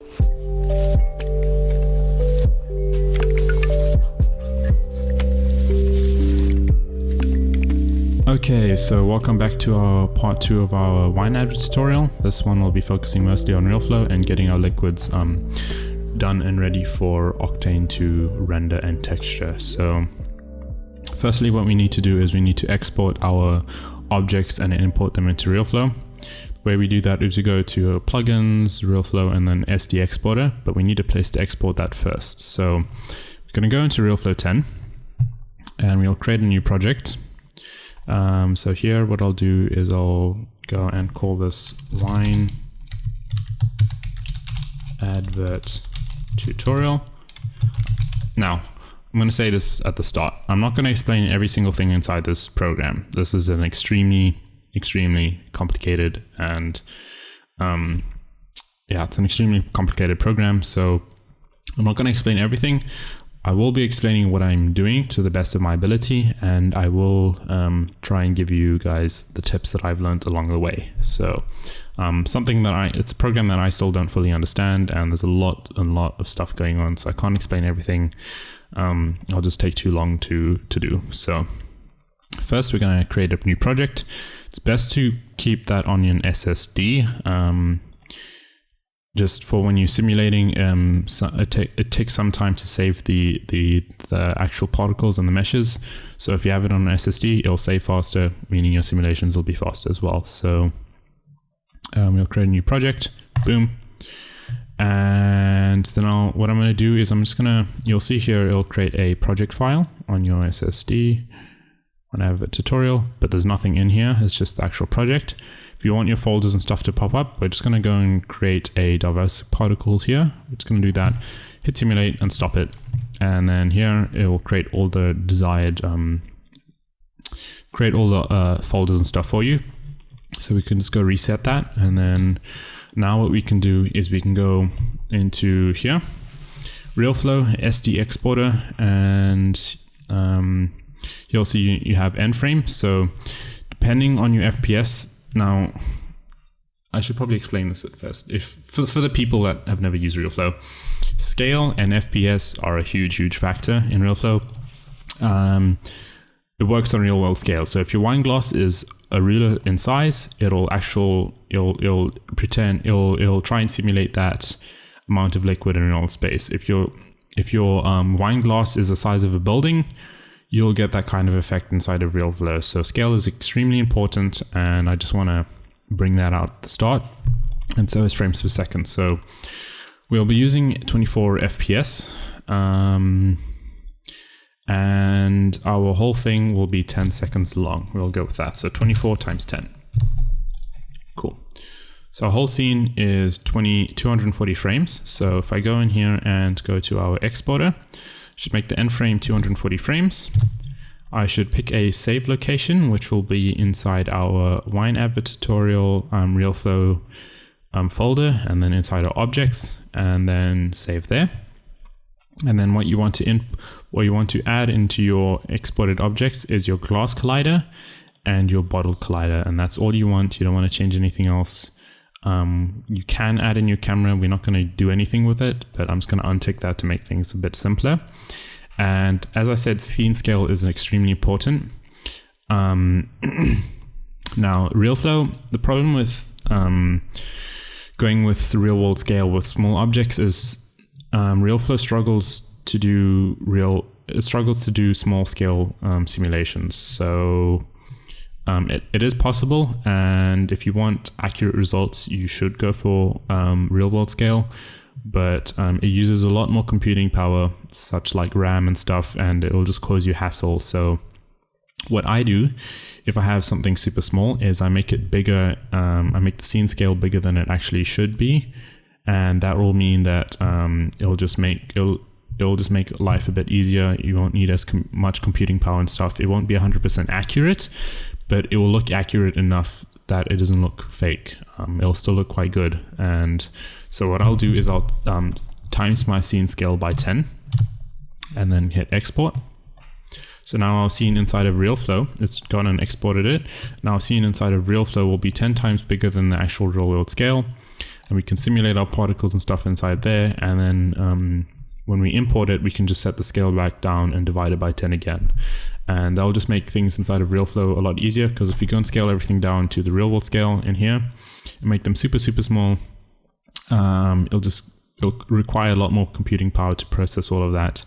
Okay, so welcome back to our part 2 of our wine advert tutorial. This one will be focusing mostly on Realflow and getting our liquids done and ready for Octane to render and texture. So firstly, what we need to do is we need to export our objects and import them into Realflow. The way we do that is we go to plugins, Realflow, and then Sd Exporter, but we need a place to export that first. So we're going to go into Realflow 10 and we'll create a new project. So here what I'll do is I'll go and call this wine advert tutorial. Now, I'm going to say this at the start. I'm not going to explain every single thing inside this program. This is an extremely complicated and it's an extremely complicated program. So I'm not going to explain everything. I will be explaining what I'm doing to the best of my ability, and I will try and give you guys the tips that I've learned along the way. So it's a program that I still don't fully understand, and there's a lot of stuff going on, so I can't explain everything. I'll just take too long to do. So first we're going to create a new project. It's best to keep that on your SSD. Just for when you're simulating, it takes some time to save the actual particles and the meshes. So if you have it on an SSD, it'll save faster, meaning your simulations will be faster as well. So we'll create a new project, boom. And then what I'm going to do is you'll see here, it'll create a project file on your SSD. I have a tutorial, but there's nothing in here. It's just the actual project. If you want your folders and stuff to pop up, we're just going to go and create a diverse particles here. It's going to do that, hit simulate and stop it. And then here it will create all the desired, folders and stuff for you. So we can just go reset that. And then now what we can do is we can go into here, Realflow Sd Exporter, and you'll see you have end frame. So depending on your FPS, now I should probably explain this at first. For the people that have never used Realflow, scale and FPS are a huge factor in Realflow. It works on real world scale. So if your wine glass is a ruler in size, it'll try and simulate that amount of liquid in real space. If your wine glass is the size of a building, you'll get that kind of effect inside of Realflow. So scale is extremely important, and I just want to bring that out at the start. And so is frames per second. So we'll be using 24 FPS, and our whole thing will be 10 seconds long. We'll go with that. So 24 times 10. Cool. So our whole scene is 240 frames. So if I go in here and go to our exporter, should make the end frame 240 frames. I should pick a save location, which will be inside our wine advert tutorial Realflow folder, and then inside our objects, and then save there. And then what you want to add into your exported objects is your glass collider and your bottle collider, and that's all you want. You don't want to change anything else. You can add in your camera. We're not going to do anything with it, but I'm just going to untick that to make things a bit simpler. And as I said, scene scale is extremely important. Now, Realflow, the problem with going with real world scale with small objects is Realflow struggles to do small scale simulations. So it is possible, and if you want accurate results, you should go for real world scale, but it uses a lot more computing power, such like RAM and stuff, and it will just cause you hassle. So what I do, if I have something super small, is I make it bigger. I make the scene scale bigger than it actually should be, and that will mean that it'll just make life a bit easier. You won't need as much computing power and stuff. It won't be 100% accurate, but it will look accurate enough that it doesn't look fake. It'll still look quite good. And so what I'll do is I'll times my scene scale by 10 and then hit export. So now our scene inside of Realflow, it's gone and exported it. Now our scene inside of Realflow will be 10 times bigger than the actual real world scale. and we can simulate our particles and stuff inside there. And then when we import it, we can just set the scale back down and divide it by 10 again. And that'll just make things inside of Realflow a lot easier, because if we go and scale everything down to the real world scale in here and make them super, super small, it'll require a lot more computing power to process all of that,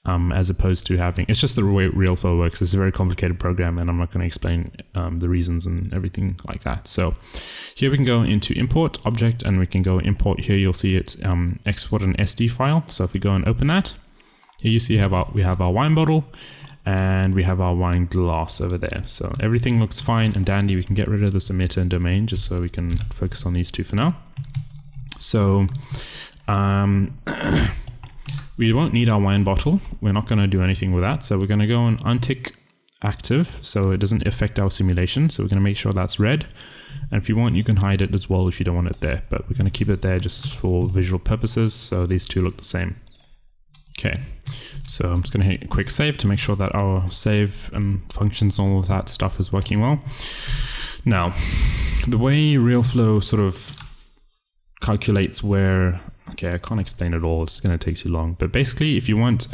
as opposed to having, it's just the way Realflow works. It's a very complicated program, and I'm not going to explain the reasons and everything like that. So here we can go into import object, and we can go import. Here you'll see it's export an SD file. So if we go and open that, here you see we have our wine bottle, and we have our wine glass over there. So everything looks fine and dandy. We can get rid of this emitter and domain just so we can focus on these two for now. So we won't need our wine bottle. We're not going to do anything with that. So we're going to go and untick active so it doesn't affect our simulation. So we're going to make sure that's red. And if you want, you can hide it as well if you don't want it there. But we're going to keep it there just for visual purposes. So these two look the same. Okay, so I'm just going to hit a quick save to make sure that our save and functions and all of that stuff is working well. Now, the way Realflow sort of calculates where, okay, I can't explain it all, it's going to take too long, but basically if you want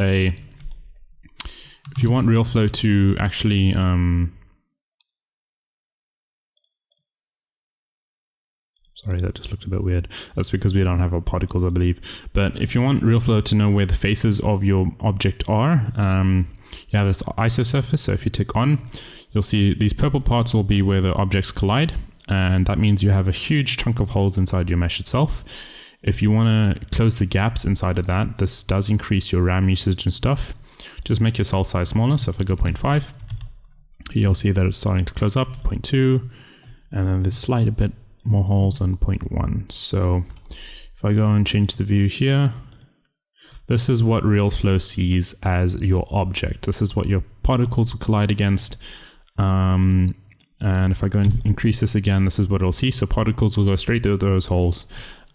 Realflow to actually sorry, that just looked a bit weird. That's because we don't have our particles, I believe. But if you want Realflow to know where the faces of your object are, you have this Isosurface. So if you tick on, you'll see these purple parts will be where the objects collide. And that means you have a huge chunk of holes inside your mesh itself. If you want to close the gaps inside of that, this does increase your RAM usage and stuff. Just make your cell size smaller. So if I go 0.5, you'll see that it's starting to close up, 0.2, and then this slide a bit more holes on 0.1. So if I go and change the view here, this is what Realflow sees as your object. This is what your particles will collide against. And if I go and increase this again, this is what it'll see. So particles will go straight through those holes.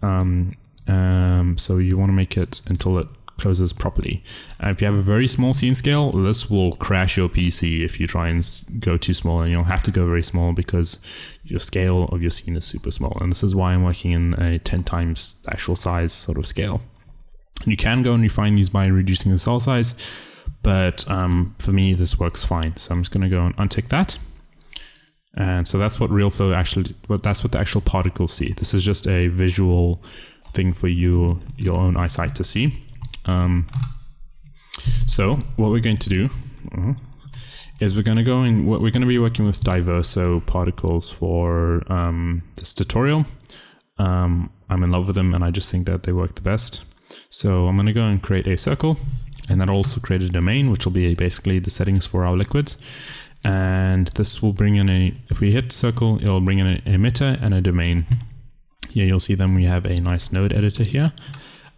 So you want to make it until it closes properly. If you have a very small scene scale, this will crash your PC if you try and go too small, and you'll have to go very small because your scale of your scene is super small. And this is why I'm working in a 10 times the actual size sort of scale. You can go and refine these by reducing the cell size, but for me, this works fine. So I'm just going to go and untick that. And so that's what Realflow that's what the actual particles see. This is just a visual thing for your own eyesight to see. So what we're going to do is we're going to go in, we're going to be working with Diverso particles for this tutorial. I'm in love with them, and I just think that they work the best. So I'm going to go and create a circle, and then also create a domain, which will be basically the settings for our liquids. And this will bring in if we hit circle, it'll bring in an emitter and a domain. Here you'll see then we have a nice node editor here.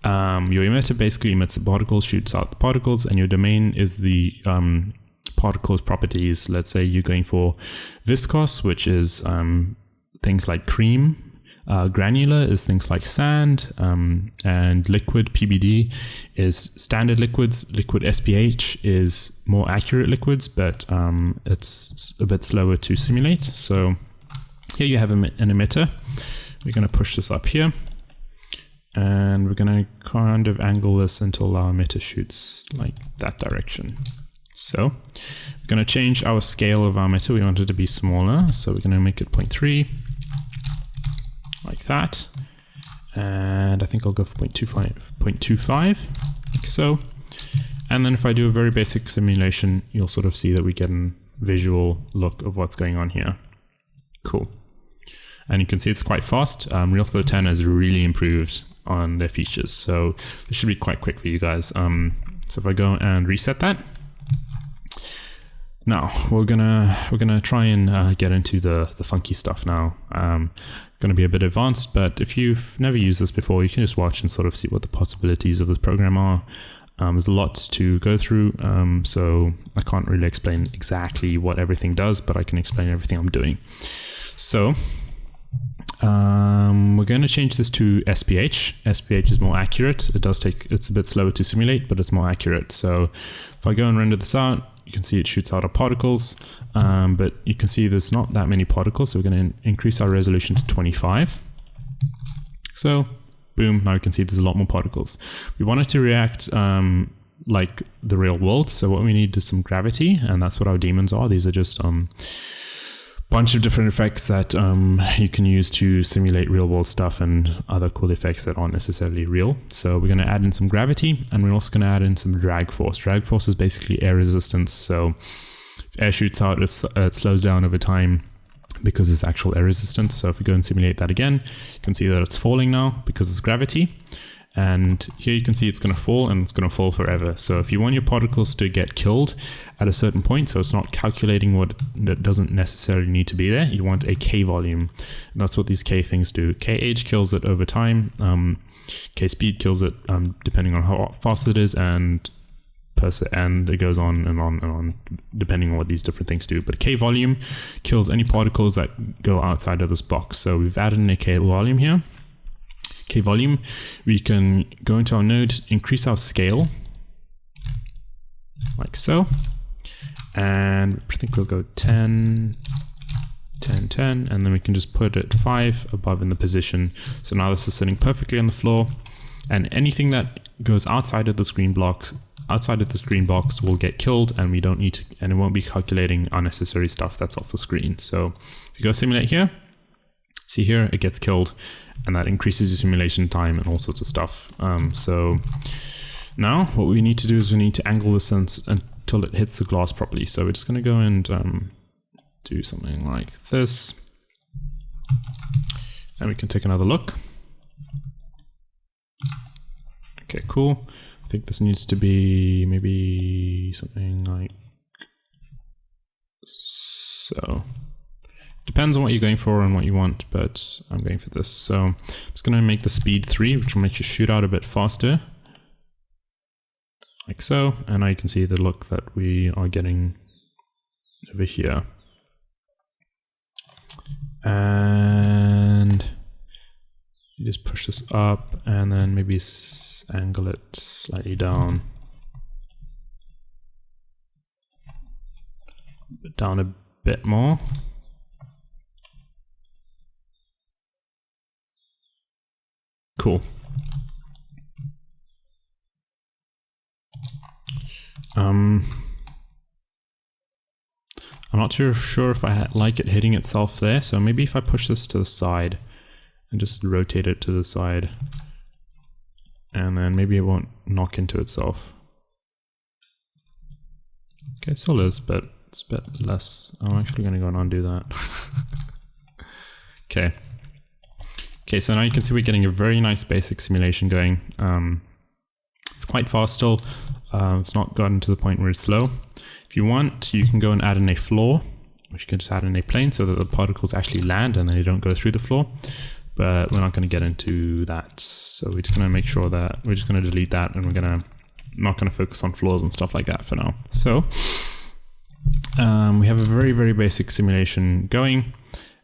Your emitter basically emits the particles, shoots out the particles, and your domain is the particles properties. Let's say you're going for viscous, which is things like cream. Granular is things like sand, and liquid PBD is standard liquids. Liquid SPH is more accurate liquids, but it's a bit slower to simulate. So here you have an emitter. We're going to push this up here, and we're going to kind of angle this until our emitter shoots like that direction. So we're going to change our scale of our emitter. We want it to be smaller, so we're going to make it 0.3. like that, and I think I'll go for 0.25, like so. And then if I do a very basic simulation, you'll sort of see that we get a visual look of what's going on here. Cool. And you can see it's quite fast. Realflow 10 has really improved on their features, so this should be quite quick for you guys. So if I go and reset that, now we're gonna try and get into the funky stuff now. Going to be a bit advanced, but if you've never used this before, you can just watch and sort of see what the possibilities of this program are. There's a lot to go through, so I can't really explain exactly what everything does, but I can explain everything I'm doing. So we're going to change this to SPH. SPH is more accurate. It's a bit slower to simulate, but it's more accurate. So if I go and render this out, you can see it shoots out our particles, but you can see there's not that many particles, so we're going to increase our resolution to 25. So, boom, now you can see there's a lot more particles. We want it to react like the real world, so what we need is some gravity, and that's what our daemons are. These are just bunch of different effects that you can use to simulate real world stuff and other cool effects that aren't necessarily real. So we're going to add in some gravity, and we're also going to add in some drag force. Drag force is basically air resistance. So if air shoots out, it slows down over time because it's actual air resistance. So if we go and simulate that again, you can see that it's falling now because it's gravity. And here you can see it's going to fall, and it's going to fall forever. So if you want your particles to get killed at a certain point, so it's not calculating what that doesn't necessarily need to be there, you want a K volume. And that's what these K things do. KH kills it over time. K speed kills it depending on how fast it is, and it goes on and on and on depending on what these different things do. But K volume kills any particles that go outside of this box. So we've added in a K volume here. K volume, we can go into our node, increase our scale, like so, and I think we'll go 10, 10, 10, and then we can just put it 5 above in the position. So now this is sitting perfectly on the floor, and anything that goes outside of the screen box will get killed, and we don't need to, and it won't be calculating unnecessary stuff that's off the screen. So if you go simulate here, see here, it gets killed, and that increases your simulation time and all sorts of stuff. So now what we need to do is we need to angle this until it hits the glass properly. So we're just going to go and do something like this. And we can take another look. Okay, cool. I think this needs to be maybe something like so. Depends on what you're going for and what you want, but I'm going for this. So I'm just going to make the speed 3, which will make you shoot out a bit faster. Like so. And now you can see the look that we are getting over here. And you just push this up and then maybe angle it slightly down. Down a bit more. Cool. I'm not sure if I like it hitting itself there, so maybe if I push this to the side and just rotate it to the side, and then maybe it won't knock into itself. Okay, it still is, but it's a bit less. I'm actually going to go and undo that. Okay. Okay, so now you can see we're getting a very nice basic simulation going. It's quite fast still. It's not gotten to the point where it's slow. If you want, you can go and add in a floor, which you can just add in a plane so that the particles actually land and then they don't go through the floor. But we're not going to get into that. So we're just going to make sure that we're just going to delete that, and we're not going to focus on floors and stuff like that for now. So we have a very, very basic simulation going.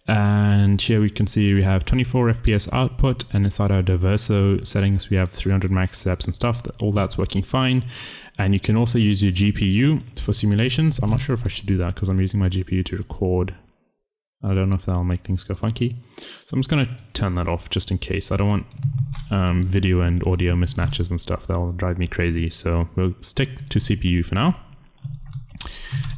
And here we can see we have 24 FPS output, and inside our Diverso settings we have 300 max steps and stuff. All that's working fine. And you can also use your GPU for simulations. I'm not sure if I should do that because I'm using my GPU to record. I don't know if that'll make things go funky. So I'm just going to turn that off just in case. I don't want video and audio mismatches and stuff. That'll drive me crazy. So we'll stick to CPU for now.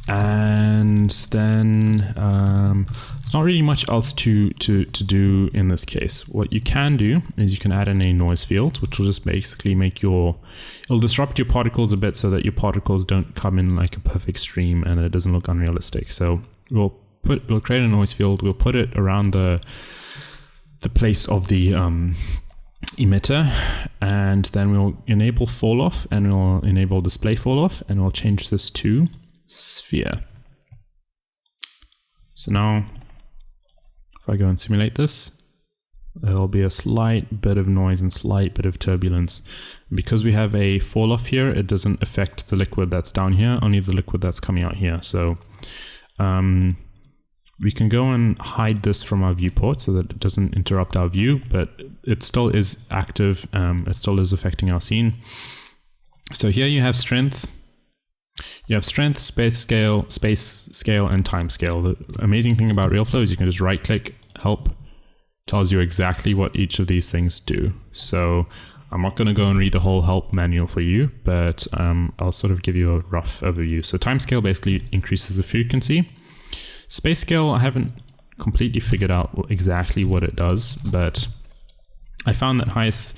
And then there's not really much else to do in this case. What you can do is you can add in a noise field, which will just basically make it'll disrupt your particles a bit so that your particles don't come in like a perfect stream and it doesn't look unrealistic. So we'll create a noise field, we'll put it around the place of the emitter, and then we'll enable fall off, and we'll enable display fall off, and we'll change this to sphere. So now if I go and simulate this, there'll be a slight bit of noise and slight bit of turbulence. Because we have a fall off here, it doesn't affect the liquid that's down here, only the liquid that's coming out here. So we can go and hide this from our viewport so that it doesn't interrupt our view, but it still is active. It still is affecting our scene. So here you have strength. You have strength, space scale, and time scale. The amazing thing about Realflow is you can just right click, help, tells you exactly what each of these things do. So I'm not going to go and read the whole help manual for you, but I'll sort of give you a rough overview. So timescale basically increases the frequency. Space scale, I haven't completely figured out exactly what it does, but I found that highest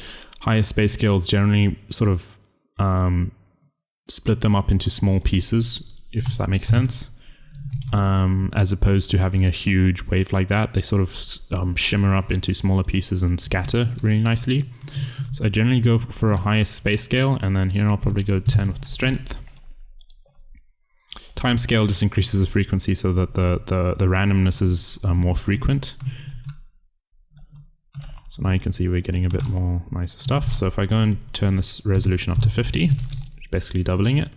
space scales generally sort of split them up into small pieces, if that makes sense. As opposed to having a huge wave like that, they sort of shimmer up into smaller pieces and scatter really nicely. So I generally go for a highest space scale, and then here I'll probably go 10 with the strength. Time scale just increases the frequency so that the randomness is more frequent. So now you can see we're getting a bit more nicer stuff. So if I go and turn this resolution up to 50, which is basically doubling it,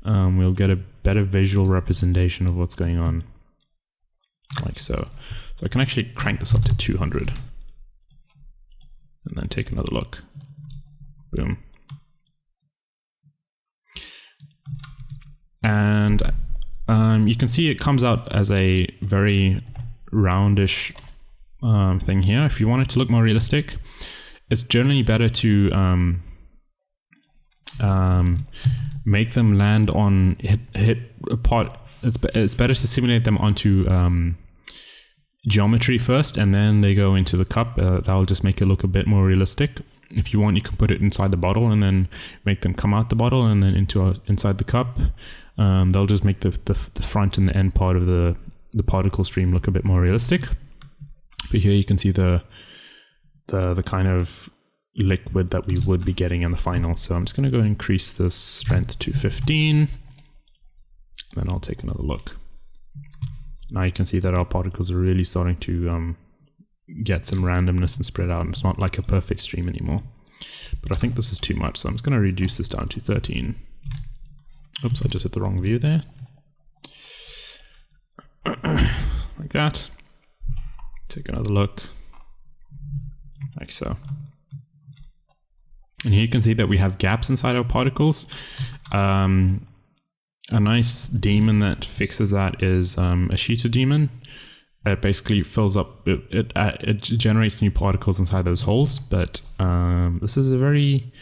we'll get a better visual representation of what's going on, like so. So I can actually crank this up to 200 and then take another look. Boom. And you can see it comes out as a very roundish thing here. If you want it to look more realistic, it's generally better to make them land on hit a part. It's better to simulate them onto geometry first, and then they go into the cup. That'll just make it look a bit more realistic. If you want, you can put it inside the bottle and then make them come out the bottle and then inside the cup. They'll just make the front and the end part of the particle stream look a bit more realistic. But here you can see the kind of liquid that we would be getting in the final. So I'm just going to go increase this strength to 15. Then I'll take another look. Now you can see that our particles are really starting to get some randomness and spread out, and it's not like a perfect stream anymore. But I think this is too much, so I'm just going to reduce this down to 13. Oops, I just hit the wrong view there. Like that. Take another look. Like so. And here you can see that we have gaps inside our particles. A nice daemon that fixes that is a sheeter daemon. It basically fills up, it generates new particles inside those holes, but this is a very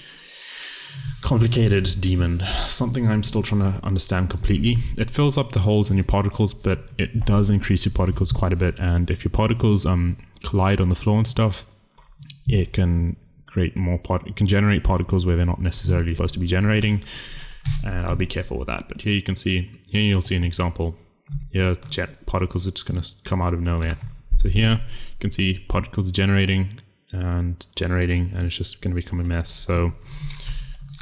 complicated daemon, something I'm still trying to understand completely. It fills up the holes in your particles, but it does increase your particles quite a bit, and if your particles collide on the floor and stuff, it can create more it can generate particles where they're not necessarily supposed to be generating, and I'll be careful with that. But here you can see, here you'll see an example. Here, particles are just going to come out of nowhere. So here you can see particles generating, and it's just going to become a mess. So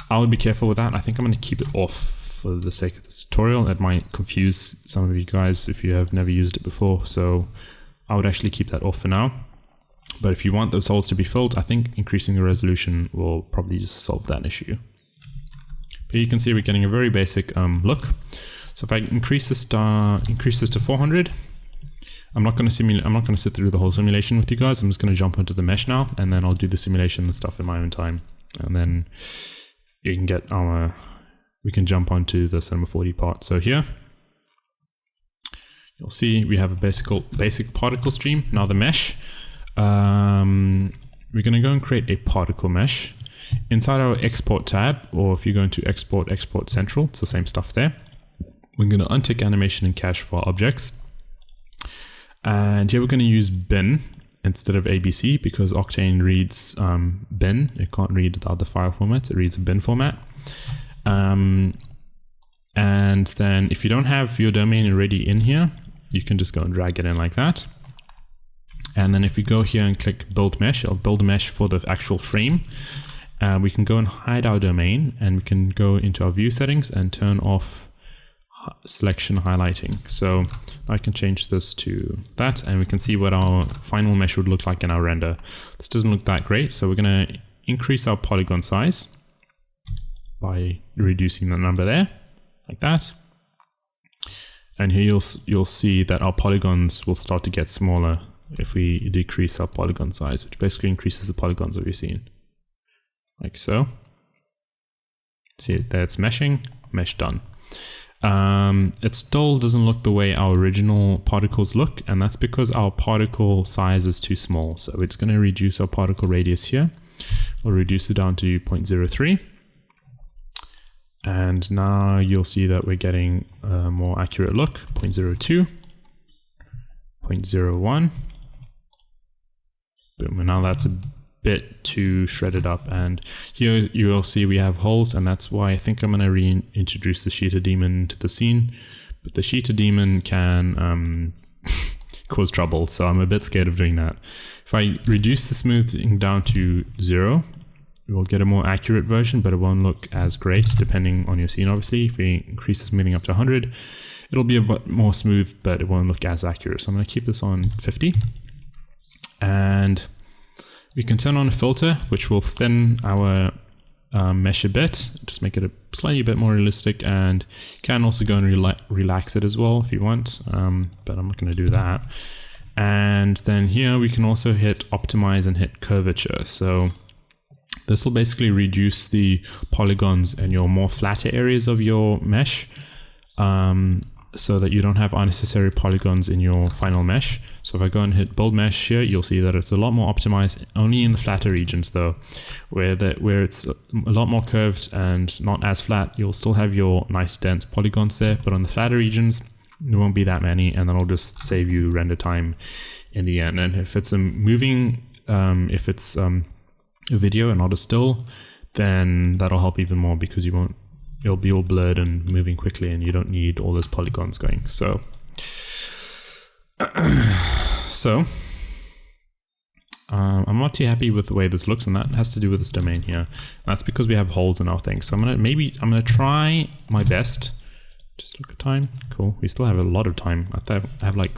I would be careful with that. I think I'm going to keep it off for the sake of this tutorial. That might confuse some of you guys if you have never used it before. So I would actually keep that off for now. But if you want those holes to be filled, I think increasing the resolution will probably just solve that issue. But you can see we're getting a very basic look. So if I increase this to 400, I'm not going to sit through the whole simulation with you guys. I'm just going to jump into the mesh now, and then I'll do the simulation and stuff in my own time. And then you can get we can jump onto the Cinema 4D part. So here, you'll see we have a basic particle stream. Now the mesh, we're going to go and create a particle mesh. Inside our export tab, or if you go into export central, it's the same stuff there. We're going to untick animation and cache for our objects. And here we're going to use bin instead of ABC because Octane reads bin. It can't read the other file formats. It reads a bin format. And then if you don't have your domain already in here, you can just go and drag it in like that. And then if we go here and click build mesh, or build a mesh for the actual frame, we can go and hide our domain, and we can go into our view settings and turn off selection highlighting. So I can change this to that, and we can see what our final mesh would look like in our render. This doesn't look that great, so we're going to increase our polygon size by reducing the number there, like that. And here you'll see that our polygons will start to get smaller if we decrease our polygon size, which basically increases the polygons that we've seen, like so. See there, it's meshing, mesh done. it still doesn't look the way our original particles look, and that's because our particle size is too small. So it's going to reduce our particle radius here. We'll reduce it down to 0.03. And now you'll see that we're getting a more accurate look. 0.02, 0.01. Boom, and now that's a bit too shredded up, and here you'll see we have holes, and that's why I think I'm going to reintroduce the Sheeter Daemon to the scene. But the Sheeter Daemon can cause trouble, so I'm a bit scared of doing that. If I reduce the smoothing down to 0, we'll get a more accurate version, but it won't look as great depending on your scene, obviously. If we increase the smoothing up to 100, it'll be a bit more smooth, but it won't look as accurate. So I'm going to keep this on 50. And we can turn on a filter, which will thin our mesh a bit, just make it a slightly bit more realistic, and you can also go and relax it as well if you want, but I'm not going to do that. And then here we can also hit optimize and hit curvature. So this will basically reduce the polygons in your more flatter areas of your mesh, so that you don't have unnecessary polygons in your final mesh. So if I go and hit build mesh here, you'll see that it's a lot more optimized, only in the flatter regions though, where it's a lot more curved and not as flat. You'll still have your nice dense polygons there, but on the flatter regions, there won't be that many, and that'll just save you render time in the end. And if it's a moving, if it's a video and not a still, then that'll help even more, because it'll be all blurred and moving quickly, and you don't need all those polygons going. So, I'm not too happy with the way this looks, and that has to do with this domain here. That's because we have holes in our thing. So I'm gonna try my best. Just look at time. Cool. We still have a lot of time. I have like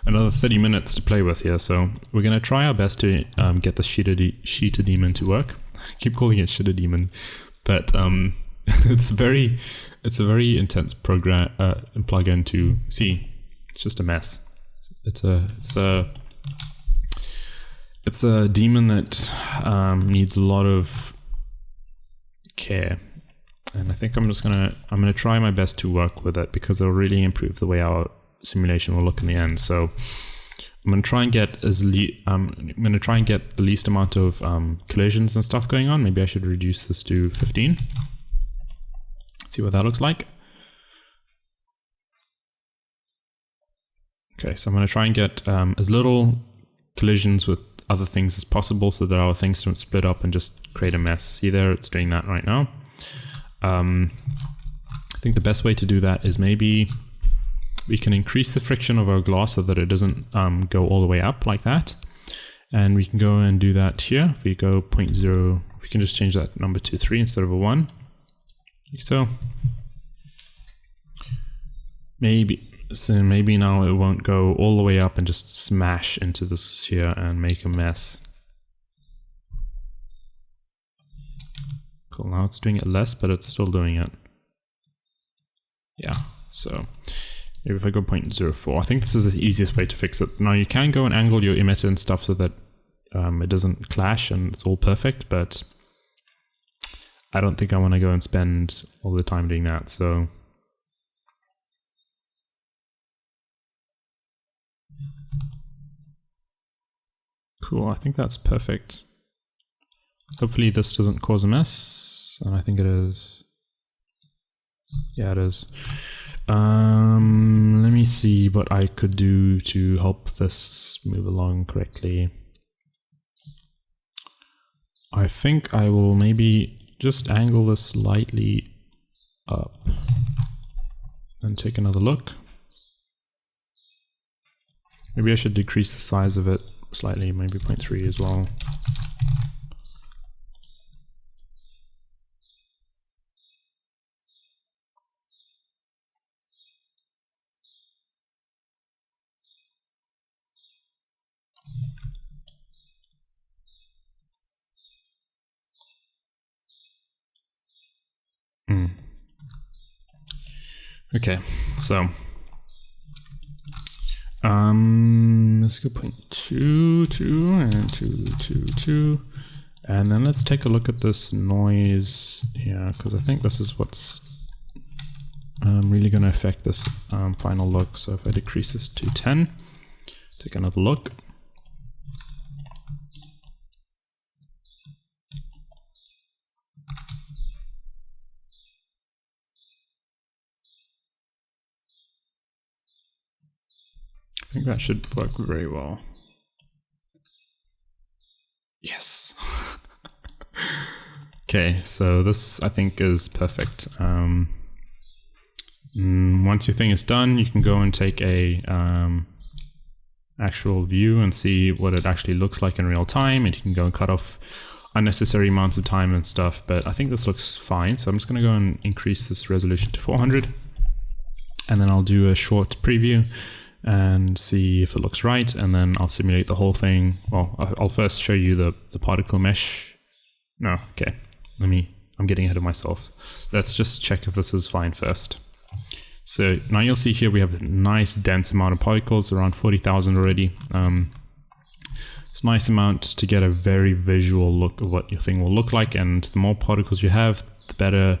another 30 minutes to play with here. So we're gonna try our best to get the Sheeter Daemon to work. I keep calling it Sheeter Daemon. But it's a very intense program plugin to see. It's just a mess. It's a daemon that needs a lot of care, and I think I'm gonna try my best to work with it, because it'll really improve the way our simulation will look in the end. So I'm gonna try and get the least amount of collisions and stuff going on. Maybe I should reduce this to 15. See what that looks like. Okay, so I'm gonna try and get as little collisions with other things as possible, so that our things don't split up and just create a mess. See there, it's doing that right now. I think the best way to do that is maybe we can increase the friction of our glass so that it doesn't go all the way up like that. And we can go and do that here. If we go 0.0, we can just change that number to 3 instead of a 1. Like so. Maybe now it won't go all the way up and just smash into this here and make a mess. Cool, now it's doing it less, but it's still doing it. Yeah, so maybe if I go 0.04, I think this is the easiest way to fix it. Now you can go and angle your emitter and stuff so that it doesn't clash and it's all perfect, but I don't think I want to go and spend all the time doing that, so. Cool, I think that's perfect. Hopefully this doesn't cause a mess, and I think it is. Yeah, it is. Let me see what I could do to help this move along correctly. I think I will maybe just angle this slightly up and take another look. Maybe I should decrease the size of it slightly, maybe 0.3 as well. Okay, so let's go 0.22 and 222, and then let's take a look at this noise here, because I think this is what's really going to affect this final look. So if I decrease this to 10, take another look. I think that should work very well. Yes. Okay, so this I think is perfect. Once your thing is done, you can go and take a actual view and see what it actually looks like in real time, and you can go and cut off unnecessary amounts of time and stuff, but I think this looks fine. So I'm just going to go and increase this resolution to 400, and then I'll do a short preview and see if it looks right, and then I'll simulate the whole thing. Well, I'll first show you the particle mesh. No, okay, I'm getting ahead of myself. Let's just check if this is fine first. So now you'll see here we have a nice dense amount of particles, around 40,000 already. It's a nice amount to get a very visual look of what your thing will look like, and the more particles you have, the better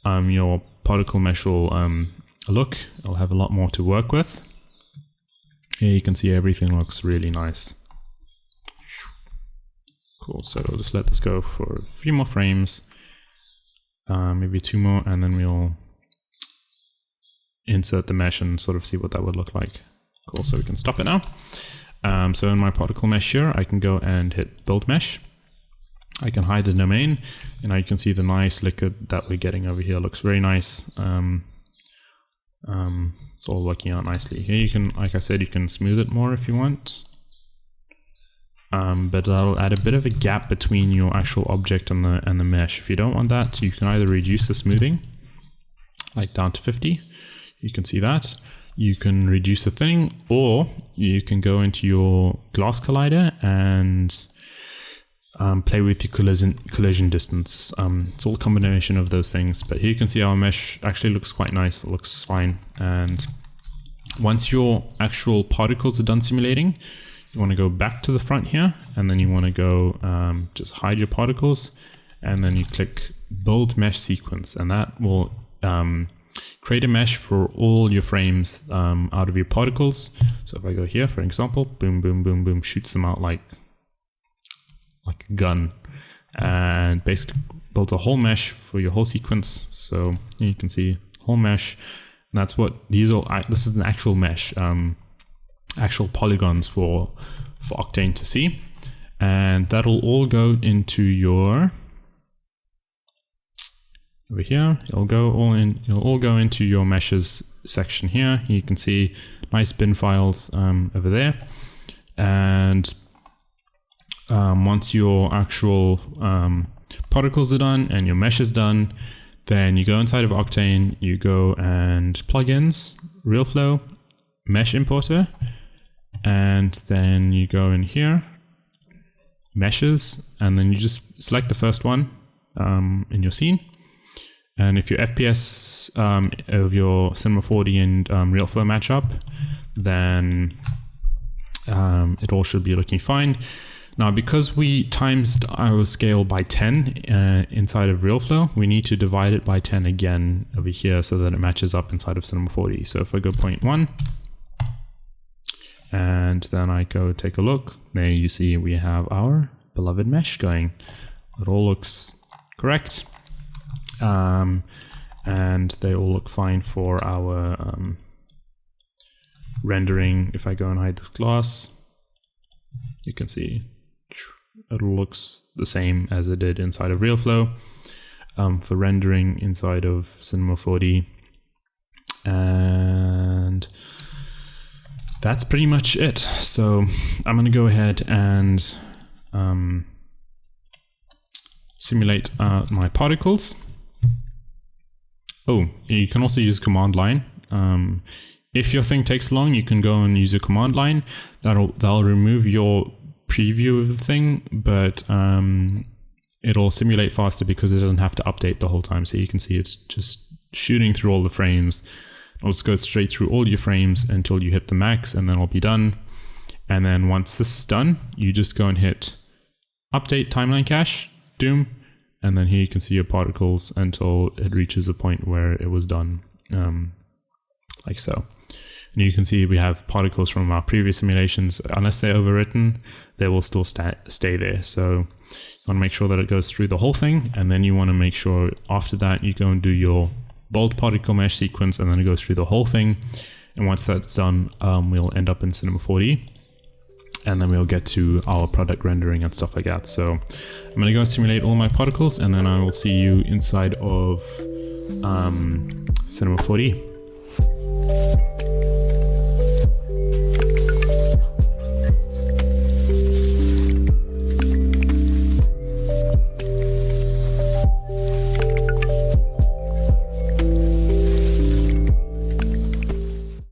your particle mesh will look. It'll have a lot more to work with. Here you can see everything looks really nice. Cool, so we'll just let this go for a few more frames, maybe 2 more, and then we'll insert the mesh and sort of see what that would look like. Cool, so we can stop it now. So in my particle mesh here, I can go and hit build mesh. I can hide the domain, and now you can see the nice liquid that we're getting over here. Looks very nice. It's all working out nicely. Here you can, like I said, you can smooth it more if you want. But that'll add a bit of a gap between your actual object and the mesh. If you don't want that, you can either reduce the smoothing, like down to 50. You can see that. You can reduce the thinning, or you can go into your glass collider and play with the collision distance. It's all a combination of those things, but here you can see our mesh actually looks quite nice. It looks fine. And once your actual particles are done simulating, you want to go back to the front here, and then you want to go just hide your particles, and then you click build mesh sequence, and that will create a mesh for all your frames out of your particles. So if I go here, for example, boom, boom, boom, boom, shoots them out like a gun, and basically builds a whole mesh for your whole sequence. So here you can see whole mesh, and that's what these are. This is an actual mesh, actual polygons for Octane to see, and that'll all go into your over here. You'll all go into your meshes section here. You can see nice bin files over there, and once your actual particles are done and your mesh is done, then you go inside of Octane, you go and plugins, Realflow, mesh importer, and then you go in here, meshes, and then you just select the first one in your scene. And if your FPS of your Cinema 4D and Realflow match up, then it all should be looking fine. Now, because we times our scale by 10 inside of Realflow, we need to divide it by 10 again over here so that it matches up inside of Cinema 4D. So if I go 0.1, and then I go take a look, there you see we have our beloved mesh going. It all looks correct. And they all look fine for our rendering. If I go and hide this glass, you can see it looks the same as it did inside of Realflow for rendering inside of Cinema 4D. And that's pretty much it. So I'm going to go ahead and simulate my particles. Oh, you can also use command line. If your thing takes long, you can go and use a command line. That'll remove your preview of the thing, but it'll simulate faster because it doesn't have to update the whole time. So you can see it's just shooting through all the frames. It'll just go straight through all your frames until you hit the max, and then it'll be done. And then once this is done, you just go and hit update timeline cache, doom, and then here you can see your particles until it reaches a point where it was done. like so. And you can see we have particles from our previous simulations. Unless they're overwritten, they will still stay there. So you want to make sure that it goes through the whole thing, and then you want to make sure after that you go and do your bolt particle mesh sequence, and then it goes through the whole thing. And once that's done, we'll end up in Cinema 4D, and then we'll get to our product rendering and stuff like that. So I'm going to go and simulate all my particles, and then I will see you inside of Cinema 4D.